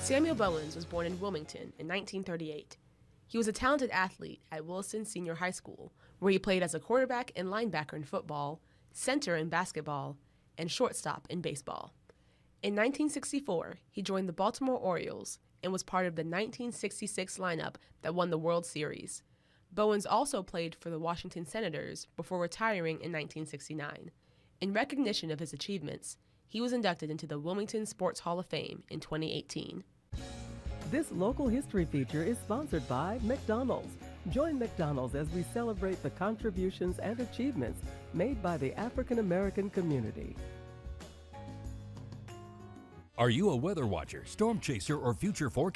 Samuel Bowens was born in Wilmington in 1938. He was a talented athlete at Wilson Senior High School, where he played as a quarterback and linebacker in football, center in basketball, and shortstop in baseball. In 1964, he joined the Baltimore Orioles and was part of the 1966 lineup that won the World Series. Bowens also played for the Washington Senators before retiring in 1969. In recognition of his achievements, he was inducted into the Wilmington Sports Hall of Fame in 2018. This local history feature is sponsored by McDonald's. Join McDonald's as we celebrate the contributions and achievements made by the African American community. Are you a weather watcher, storm chaser, or future forecaster?